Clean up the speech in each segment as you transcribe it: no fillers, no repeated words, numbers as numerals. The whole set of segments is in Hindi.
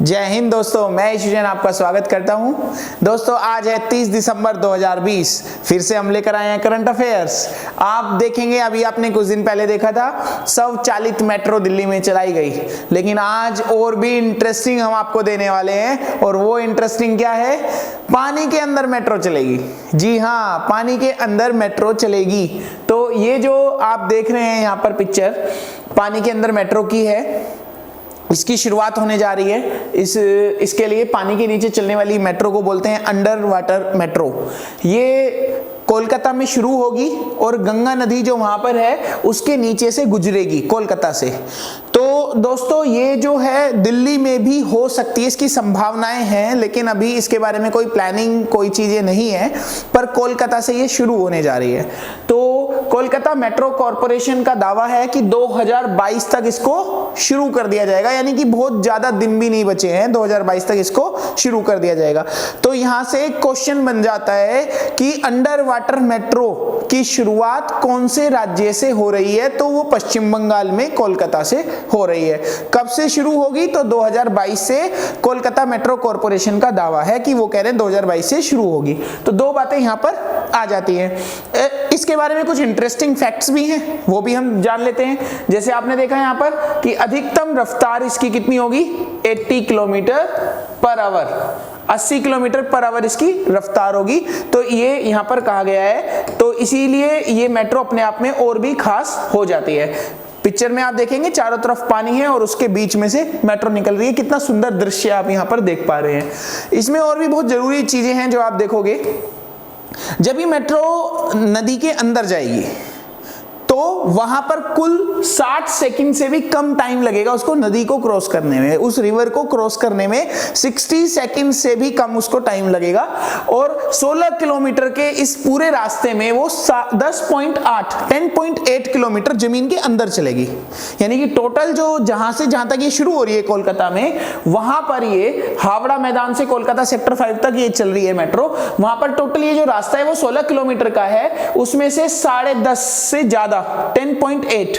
जय हिंद दोस्तों, मैं ईशुजैन आपका स्वागत करता हूं। दोस्तों आज है 30 दिसंबर 2020। फिर से हम लेकर आए हैं करंट अफेयर्स। आप देखेंगे अभी आपने कुछ दिन पहले देखा था स्वचालित मेट्रो दिल्ली में चलाई गई, लेकिन आज और भी इंटरेस्टिंग हम आपको देने वाले हैं। और वो इंटरेस्टिंग क्या है? पानी के अंदर मेट्रो चलेगी। जी हाँ, पानी के अंदर मेट्रो चलेगी। तो ये जो आप देख रहे हैं यहाँ पर पिक्चर पानी के अंदर मेट्रो की है, इसकी शुरुआत होने जा रही है। इसके लिए पानी के नीचे चलने वाली मेट्रो को बोलते हैं अंडर वाटर मेट्रो। ये कोलकाता में शुरू होगी और गंगा नदी जो वहां पर है उसके नीचे से गुजरेगी कोलकाता से। तो दोस्तों ये जो है दिल्ली में भी हो सकती है, इसकी संभावनाएं हैं, लेकिन अभी इसके बारे में कोई प्लानिंग कोई चीजें नहीं है, पर कोलकाता से ये शुरू होने जा रही है। तो कोलकाता मेट्रो कॉरपोरेशन का दावा है कि 2022 तक इसको शुरू कर दिया जाएगा, यानी कि बहुत ज्यादा दिन भी नहीं बचे हैं, 2022 तक इसको शुरू कर दिया जाएगा। तो यहां से एक क्वेश्चन बन जाता है कि अंडर वाटर मेट्रो की शुरुआत कौन से राज्य से हो रही है? तो वो पश्चिम बंगाल में कोलकाता से हो रही है। कब से शुरू होगी? तो 2022 से कोलकाता मेट्रो कॉरपोरेशन का दावा है कि वो कह रहे हैं 2022 से शुरू होगी। तो दो बातें यहां पर आ जाती हैं। इसके बारे में कुछ इंटरेस्टिंग फैक्ट्स भी हैं, वो भी हम जान लेते हैं। जैसे आपने देखा यहां पर कि अधिकतम रफ्तार इसकी कितनी होगी? 80 kilometre per hour, 80 kilometre per hour इसकी रफ्तार होगी। तो ये यहां पर कहा गया है, तो इसीलिए ये मेट्रो अपने आप में और भी खास हो जाती है। पिक्चर में आप देखेंगे चारों तरफ पानी है और उसके बीच में से मेट्रो निकल रही है। कितना सुंदर दृश्य आप यहां पर देख पा रहे हैं। इसमें और भी बहुत जरूरी चीजें हैं जो आप देखोगे। जब ये मेट्रो नदी के अंदर जाएगी तो वहां पर कुल 60 सेकंड से भी कम टाइम लगेगा उसको नदी को क्रॉस करने में, उस रिवर को क्रॉस करने में 60 सेकंड से भी कम उसको टाइम लगेगा। और 16 किलोमीटर के इस पूरे रास्ते में वो 10.8 किलोमीटर जमीन के अंदर चलेगी। यानी कि टोटल जो जहां से जहां तक ये शुरू हो रही है कोलकाता में, वहां पर ये हावड़ा मैदान से कोलकाता सेक्टर 5 तक ये चल रही है मेट्रो। वहां पर टोटल ये जो रास्ता है वो 16 किलोमीटर का है, उसमें से 10.5 से ज्यादा 10.8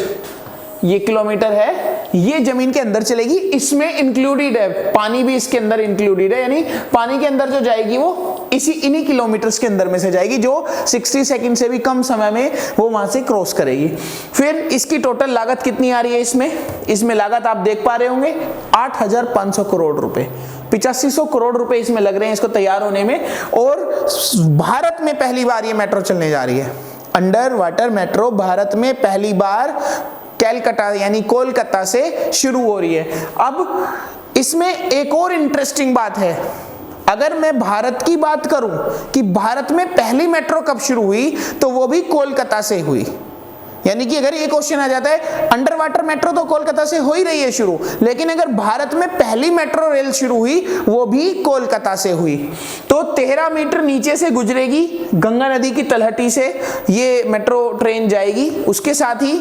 ये किलोमीटर है, ये जमीन के अंदर चलेगी। इसमें इंक्लूडेड है पानी भी, इसके अंदर इंक्लूडेड है। यानी पानी के अंदर जो जाएगी वो इन्हीं किलोमीटर्स के अंदर में से जाएगी, जो 60 सेकंड से भी कम समय में वो वहां से क्रॉस करेगी। फिर इसकी टोटल लागत कितनी आ रही है? इसमें लागत आप देख पा रहे होंगे 8,500 करोड़ रुपए, 8500 करोड़ रुपए इसमें लग रहे हैं इसको तैयार होने में। और भारत में पहली बार ये मेट्रो चलने जा रही है। अंडर वाटर मेट्रो भारत में पहली बार कैलकाटा यानी कोलकाता से शुरू हो रही है। अब इसमें एक और इंटरेस्टिंग बात है। अगर मैं भारत की बात करूं कि भारत में पहली मेट्रो कब शुरू हुई, तो वो भी कोलकाता से हुई। यानी कि अगर ये क्वेश्चन आ जाता है अंडर वाटर मेट्रो तो कोलकाता से हो ही रही है शुरू, लेकिन अगर भारत में पहली मेट्रो रेल शुरू हुई वो भी कोलकाता से हुई। तो 13 मीटर नीचे से गुजरेगी, गंगा नदी की तलहटी से ये मेट्रो ट्रेन जाएगी। उसके साथ ही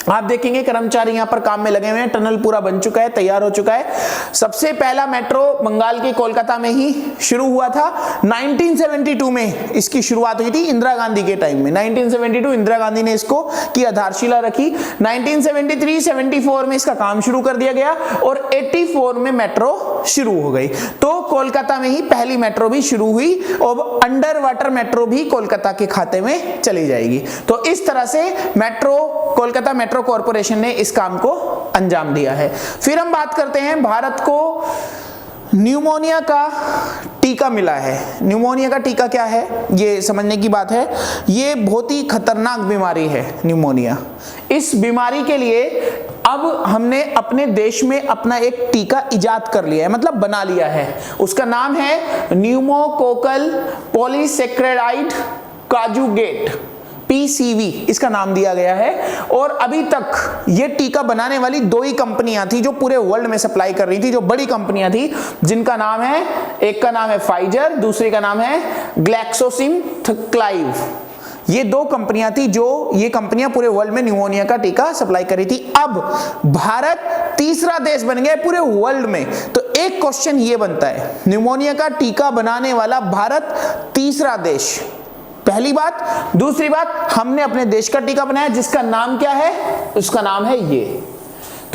आप देखेंगे कर्मचारी यहां पर काम में लगे हुए हैं। टनल पूरा बन चुका है, तैयार हो चुका है। सबसे पहला मेट्रो बंगाल के कोलकाता में ही शुरू हुआ था। 1972 में इसकी शुरुआत हुई थी, इंदिरा गांधी के टाइम में। 1972 इंदिरा गांधी ने इसको की आधारशिला रखी। 1973-74 में इसका काम शुरू कर दिया गया और 84 में मेट्रो शुरू हो गई। तो कोलकाता में ही पहली मेट्रो भी शुरू हुई और अंडर वाटर मेट्रो भी कोलकाता के खाते में चली जाएगी। तो इस तरह से कोलकाता मेट्रो कॉरपोरेशन ने इस काम को अंजाम दिया है। फिर हम बात करते हैं, भारत को न्यूमोनिया का टीका मिला है। न्यूमोनिया का टीका क्या है ये समझने की बात है। ये बहुत ही खतरनाक बीमारी है न्यूमोनिया। इस बीमारी के लिए अब हमने अपने देश में अपना एक टीका इजाद कर लिया है, मतलब बना लिया है। उसका नाम है न्यूमोकोकल पॉलीसेक्रेराइड कांजुगेट, PCV इसका नाम दिया गया है। और अभी तक ये टीका बनाने वाली 2 ही कंपनियां थी जो पूरे वर्ल्ड में सप्लाई कर रही थी, जो बड़ी कंपनियां थी, जिनका नाम है, एक का नाम है फाइजर, दूसरे का नाम है ग्लैक्सोस्मिथक्लाइन। ये 2 कंपनियां थी जो ये कंपनियां पूरे वर्ल्ड में न्यूमोनिया का टीका सप्लाई कर रही थी। अब भारत तीसरा देश बन गया पूरे वर्ल्ड में। तो एक क्वेश्चन ये बनता है, न्यूमोनिया का टीका बनाने वाला भारत तीसरा देश, पहली बात। दूसरी बात, हमने अपने देश का टीका बनाया जिसका नाम क्या है? उसका नाम है ये।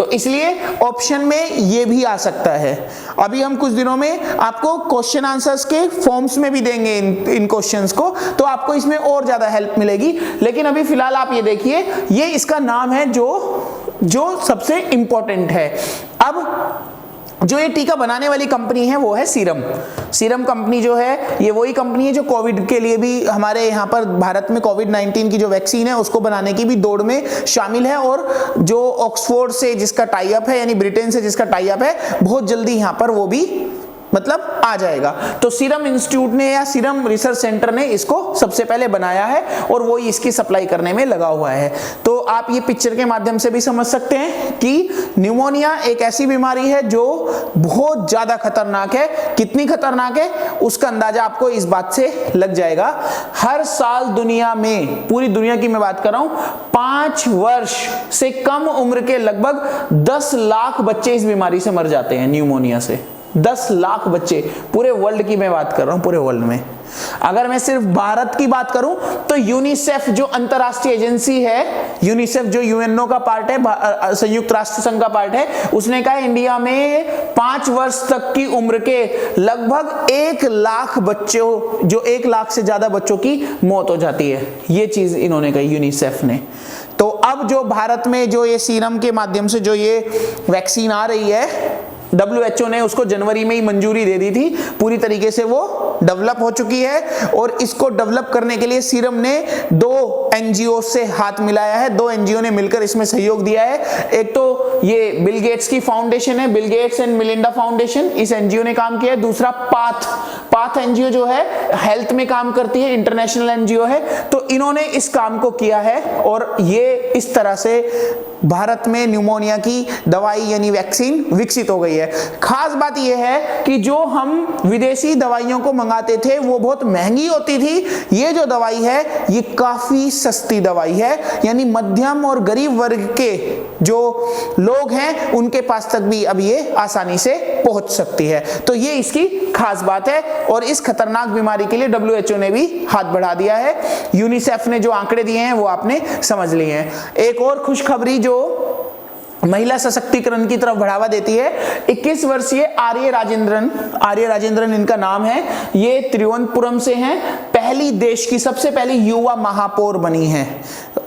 तो इसलिए ऑप्शन में ये भी आ सकता है। अभी हम कुछ दिनों में आपको क्वेश्चन आंसर्स के फॉर्म्स में भी देंगे इन क्वेश्चंस को, तो आपको इसमें और ज्यादा हेल्प मिलेगी। लेकिन अभी फिलहाल आप ये देखिए, ये इसका नाम है जो सबसे इंपॉर्टेंट है। अब जो ये टीका बनाने वाली कंपनी है वो है सीरम कंपनी। जो है ये वही कंपनी है जो कोविड के लिए भी हमारे यहाँ पर भारत में कोविड-19 की जो वैक्सीन है उसको बनाने की भी दौड़ में शामिल है, और जो ऑक्सफोर्ड से जिसका टाई अप है, यानी ब्रिटेन से जिसका टाई अप है, बहुत जल्दी यहाँ पर वो भी मतलब आ जाएगा। तो सीरम इंस्टीट्यूट ने या सीरम रिसर्च सेंटर ने इसको सबसे पहले बनाया है और वो इसकी सप्लाई करने में लगा हुआ है। तो आप ये पिक्चर के माध्यम से भी समझ सकते हैं कि न्यूमोनिया एक ऐसी बीमारी है जो बहुत ज्यादा खतरनाक है। कितनी खतरनाक है उसका अंदाजा आपको इस बात से लग जाएगा। हर साल दुनिया में, पूरी दुनिया की मैं बात कर रहा हूं, 5 वर्ष से कम उम्र के लगभग 10 लाख बच्चे इस बीमारी से मर जाते हैं, न्यूमोनिया से। 10 लाख बच्चे, पूरे वर्ल्ड की मैं बात कर रहा हूं, पूरे वर्ल्ड में। अगर मैं सिर्फ भारत की बात करूं तो यूनिसेफ जो अंतरराष्ट्रीय एजेंसी है, यूनिसेफ जो यूएनओ का पार्ट है, संयुक्त राष्ट्र संघ का पार्ट है, उसने कहा इंडिया में 5 वर्ष तक की उम्र के लगभग 1 लाख बच्चों, जो 1 लाख से ज्यादा बच्चों की मौत हो जाती है। ये चीज इन्होंने कही यूनिसेफ ने। तो अब जो भारत में जो ये सीरम के माध्यम से जो ये वैक्सीन आ रही है, WHO ने उसको जनवरी में ही मंजूरी दे दी थी, पूरी तरीके से वो डेवलप हो चुकी है। और इसको डेवलप करने के लिए सीरम ने 2 एनजीओ से हाथ मिलाया है, 2 एनजीओ ने मिलकर इसमें सहयोग दिया है। एक तो ये बिल गेट्स की फाउंडेशन है, Bill Gates and Melinda foundation, इस एनजीओ ने काम किया है। दूसरा पाथ एनजीओ जो है हेल्थ में काम करती है, इंटरनेशनल एनजीओ है। तो इन्होंने इस काम को किया है और ये इस तरह से भारत में न्यूमोनिया की दवाई यानी वैक्सीन विकसित हो गई है। खास बात यह है कि जो हम विदेशी दवाइयों को मंगाते थे वो बहुत महंगी होती थी, ये जो दवाई है ये काफी सस्ती दवाई है, यानी मध्यम और गरीब वर्ग के जो लोग हैं उनके पास तक भी अब ये आसानी से पहुंच सकती है। तो ये इसकी खास बात है और इस खतरनाक बीमारी के लिए WHO ने भी हाथ बढ़ा दिया है। यूनिसेफ ने जो आंकड़े दिए हैं वो आपने समझ लिए हैं। एक और खुशखबरी जो महिला सशक्तिकरण की तरफ बढ़ावा देती है, 21 वर्षीय आर्य राजेंद्रन इनका नाम है। ये तिरुवनंतपुरम से हैं, पहली देश की सबसे पहली युवा महापौर बनी है।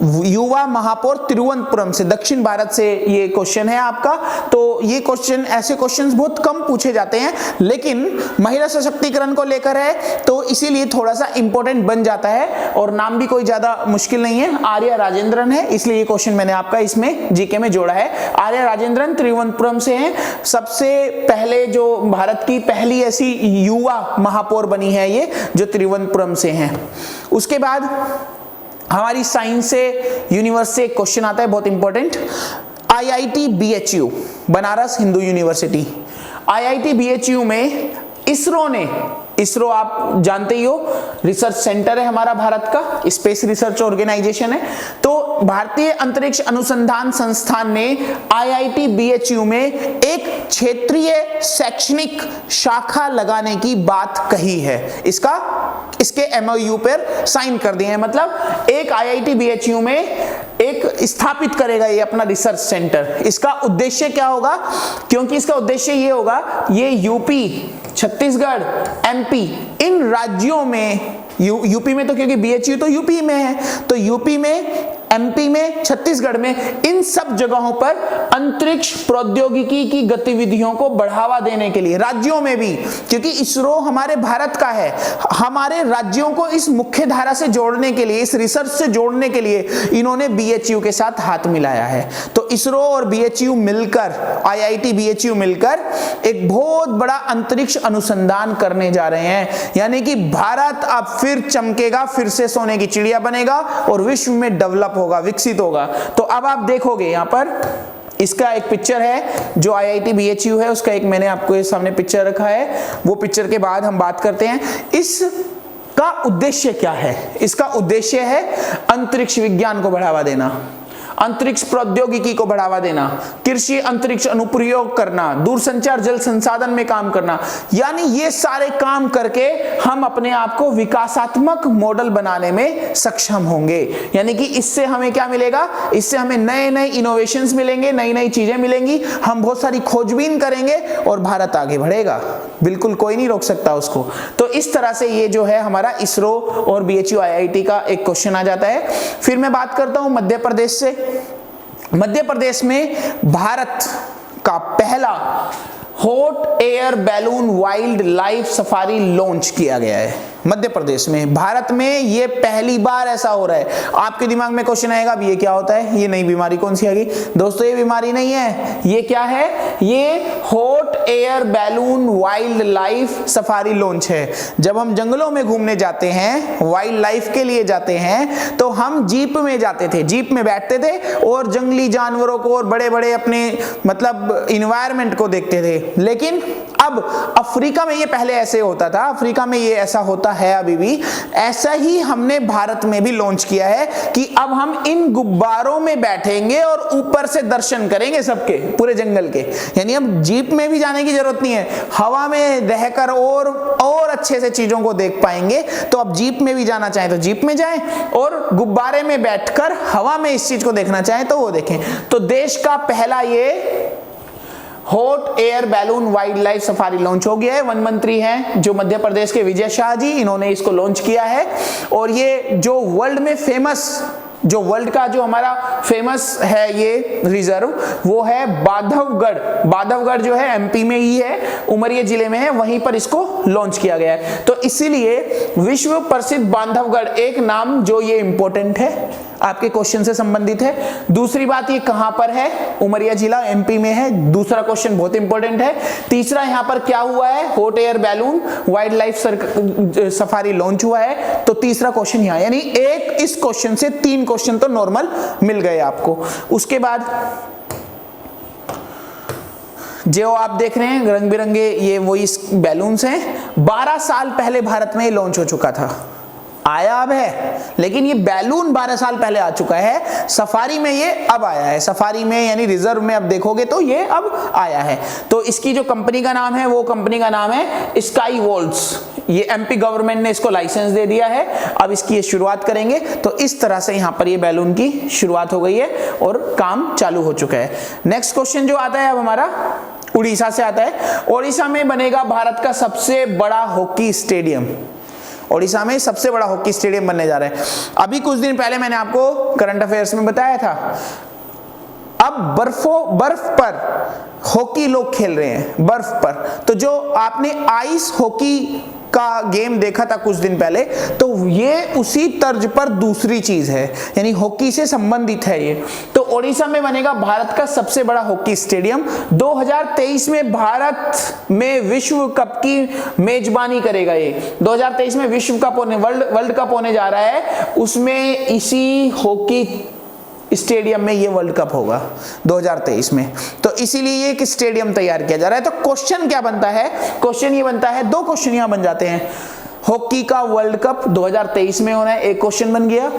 युवा महापौर तिरुवनंतपुरम से, दक्षिण भारत से ये क्वेश्चन है आपका। तो ये क्वेश्चन, ऐसे क्वेश्चंस बहुत कम पूछे जाते हैं, लेकिन महिला सशक्तिकरण को लेकर है तो इसीलिए थोड़ा सा इंपॉर्टेंट बन जाता है। और नाम भी कोई ज्यादा मुश्किल नहीं है, आर्य राजेंद्रन है, इसलिए ये क्वेश्चन मैंने आपका इसमें जीके में जोड़ा है। आर्य राजेंद्रन तिरुवनंतपुरम से हैं, सबसे पहले जो भारत की पहली ऐसी युवा महापौर बनी है ये, जो तिरुवनंतपुरम से हैं। उसके बाद हमारी साइंस से, यूनिवर्स से एक क्वेश्चन आता है बहुत important. IIT BHU, Banaras Hindu university, IIT BHU में इसरो आप जानते ही हो, रिसर्च सेंटर है हमारा भारत का, स्पेस रिसर्च ऑर्गेनाइजेशन है। तो भारतीय अंतरिक्ष अनुसंधान संस्थान ने IIT BHU में एक क्षेत्रीय शैक्षणिक शाखा लगाने की बात कही है। इसके MOU पर साइन कर दिए हैं, मतलब एक IIT BHU में एक स्थापित करेगा ये अपना रिसर्च सेंटर। इसका उद्देश्य क्या होगा? क्योंकि इसका उद्देश्य ये होगा, ये यूपी, छत्तीसगढ़, MP इन राज्यों में, यूपी में तो क्योंकि BHU तो यूपी में है, तो यूपी में, MP में, छत्तीसगढ़ में, इन सब जगहों पर अंतरिक्ष प्रौद्योगिकी की गतिविधियों को बढ़ावा देने के लिए, राज्यों में भी, क्योंकि इसरो हमारे भारत का है, हमारे राज्यों को इस मुख्य धारा से जोड़ने के लिए, इस रिसर्च से जोड़ने के लिए इन्होंने BHU के साथ हाथ मिलाया है। तो इसरो और BHU मिलकर, IIT BHU मिलकर एक बहुत बड़ा अंतरिक्ष अनुसंधान करने जा रहे हैं, यानी कि भारत अब फिर चमकेगा, फिर से सोने की चिड़िया बनेगा और विश्व में डेवलप होगा, विकसित होगा। तो अब आप देखोगे यहां पर इसका एक पिक्चर है जो IIT BHU है, उसका एक मैंने आपको सामने पिक्चर रखा है। वो पिक्चर के बाद हम बात करते हैं इसका उद्देश्य क्या है। इसका उद्देश्य है अंतरिक्ष विज्ञान को बढ़ावा देना। अंतरिक्ष प्रौद्योगिकी को बढ़ावा देना, कृषि अंतरिक्ष अनुप्रयोग करना, दूरसंचार जल संसाधन में काम करना, यानी ये सारे काम करके हम अपने आप को विकासात्मक मॉडल बनाने में सक्षम होंगे। यानी कि इससे हमें क्या मिलेगा, इससे हमें नए नए इनोवेशंस मिलेंगे, नई नई चीजें मिलेंगी, हम बहुत सारी खोजबीन करेंगे और भारत आगे बढ़ेगा, बिल्कुल कोई नहीं रोक सकता उसको। तो इस तरह से ये जो है हमारा इसरो और BHU IIT का एक क्वेश्चन आ जाता है। फिर मैं बात करता हूं मध्य प्रदेश से। मध्य प्रदेश में भारत का पहला hot air balloon wild life safari launch किया गया है। मध्य प्रदेश में, भारत में ये पहली बार ऐसा हो रहा है। आपके दिमाग में क्वेश्चन आएगा अब ये क्या होता है, ये नई बीमारी कौन सी आ गई? दोस्तों ये बीमारी नहीं है, ये क्या है, ये hot air balloon wild life safari launch है। जब हम जंगलों में घूमने जाते हैं, वाइल्ड लाइफ के लिए जाते हैं, तो हम जीप में जाते थे, जीप में बैठते थे और जंगली जानवरों को और बड़े बड़े अपने मतलब इन्वायरमेंट को देखते थे। लेकिन अब अफ्रीका में ये पहले ऐसे होता था, अफ्रीका में ये ऐसा होता है अभी भी, ऐसा ही हमने भारत में भी लॉन्च किया है कि अब हम इन गुब्बारों में बैठेंगे और ऊपर से दर्शन करेंगे सबके, पूरे जंगल के। यानी अब जीप में भी जाने की जरूरत नहीं है, हवा में रहकर और अच्छे से चीजों को देख पाएंगे। तो अब जीप में भी जाना चाहें तो जीप में जाएं और गुब्बारे में बैठकर हवा में इस चीज को देखना चाहें तो वो देखें। तो देश का पहला ये hot air balloon wild life safari launch हो गया है। वन मंत्री हैं जो मध्य प्रदेश के विजय शाह जी, इन्होंने इसको लॉन्च किया है। और ये जो वर्ल्ड में फेमस, जो वर्ल्ड का जो हमारा फेमस है ये रिजर्व, वो है बांधवगढ़। बांधवगढ़ जो है MP में ही है, उमरिया जिले में है, वहीं पर इसको लॉन्च किया गया है। तो इसीलिए विश्व प्रसिद्ध बांधवगढ़ एक नाम जो ये इंपॉर्टेंट है, आपके क्वेश्चन से संबंधित है। दूसरी बात ये कहां पर है, उमरिया जिला MP में है, दूसरा क्वेश्चन बहुत इंपॉर्टेंट है। तीसरा यहां पर क्या हुआ है, hot air balloon wild life safari launch हुआ है। तो तीसरा क्वेश्चन यहां, यानी एक इस क्वेश्चन से 3 क्वेश्चन तो नॉर्मल मिल गए आपको। उसके बाद जो आप देख रहे हैं रंग बिरंगे ये वही बैलून्स हैं, 12 साल पहले भारत में लॉन्च हो चुका था, आया अब है, लेकिन ये बैलून 12 साल पहले आ चुका है। सफारी में ये अब आया है, सफारी में यानी रिजर्व में अब देखोगे तो ये अब आया है। तो इसकी जो कंपनी का नाम है, वो कंपनी का नाम है स्काई वॉल्ट्स। ये MP गवर्नमेंट ने इसको लाइसेंस दे दिया है, अब इसकी ये शुरुआत करेंगे। तो इस तरह से यहाँ पर ये बैलून की शुरुआत हो गई है और काम चालू हो चुका है। नेक्स्ट क्वेश्चन जो आता है अब हमारा उड़ीसा से आता है। उड़ीसा में बनेगा भारत का सबसे बड़ा हॉकी स्टेडियम। ओडिशा में सबसे बड़ा हॉकी स्टेडियम बनने जा रहा है। अभी कुछ दिन पहले मैंने आपको करंट अफेयर्स में बताया था, अब बर्फ पर हॉकी लोग खेल रहे हैं, बर्फ पर। तो जो आपने आइस हॉकी का गेम देखा था कुछ दिन पहले, तो ये उसी तर्ज पर दूसरी चीज है, यानी हॉकी से संबंधित है ये। तो ओडिशा में बनेगा भारत का सबसे बड़ा हॉकी स्टेडियम। 2023 में भारत में विश्व कप की मेजबानी करेगा ये। 2023 में विश्व कप होने, वर्ल्ड कप होने जा रहा है, उसमें इसी हॉकी स्टेडियम में ये वर्ल्ड कप होगा 2023 में। तो इसीलिए ये एक स्टेडियम तैयार किया जा रहा है। तो क्वेश्चन क्या बनता है, क्वेश्चन ये बनता है, 2 क्वेश्चन यहां बन जाते हैं। हॉकी का वर्ल्ड कप 2023 में होना है, एक क्वेश्चन बन गया।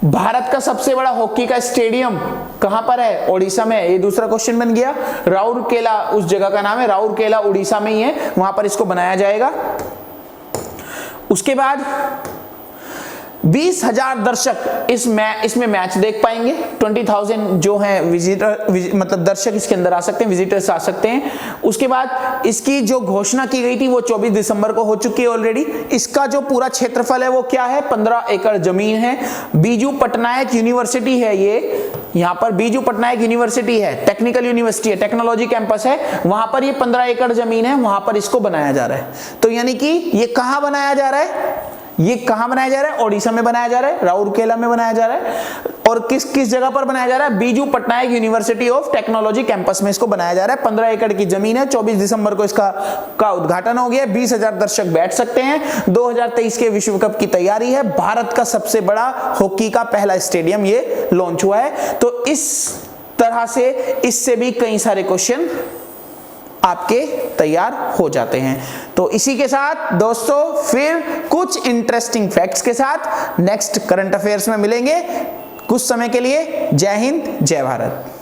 भारत का सबसे बड़ा हॉकी का स्टेडियम कहां पर है, ओडिशा में, ये दूसरा क्वेश्चन बन गया। राउरकेला उस जगह का नाम है, राउरकेला उड़ीसा में ही है, वहां पर इसको बनाया जाएगा। उसके बाद 20,000 दर्शक इसमें मैच देख पाएंगे। 20,000 जो है मतलब दर्शक इसके अंदर आ सकते हैं, विजिटर्स आ सकते हैं। उसके बाद इसकी जो घोषणा की गई थी वो 24 दिसंबर को हो चुकी है ऑलरेडी। इसका जो पूरा क्षेत्रफल है वो क्या है, 15 एकड़ जमीन है। बीजू पटनायक यूनिवर्सिटी है ये, यहाँ पर बीजू पटनायक यूनिवर्सिटी है, टेक्निकल यूनिवर्सिटी है, टेक्नोलॉजी कैंपस है, वहां पर ये 15 एकड़ जमीन है, वहां पर इसको बनाया जा रहा है। तो यानी कि ये कहां बनाया जा रहा है, ये कहां बनाया जा रहा है, ओडिशा में बनाया जा रहा है, राउरकेला में बनाया जा रहा है। और किस जगह पर बनाया जा रहा है, Biju Patnaik university of technology campus में इसको बनाया जा रहा है। 15 एकड़ की जमीन है, 24 दिसंबर को इसका उद्घाटन हो गया। 20,000 दर्शक बैठ सकते हैं। 2023 के विश्व कप की तैयारी है। भारत का सबसे बड़ा हॉकी का पहला स्टेडियम ये लॉन्च हुआ है। तो इस तरह से इससे भी कई सारे क्वेश्चन आपके तैयार हो जाते हैं। तो इसी के साथ दोस्तों फिर कुछ इंटरेस्टिंग फैक्ट्स के साथ नेक्स्ट करंट अफेयर्स में मिलेंगे। कुछ समय के लिए जय हिंद जय भारत।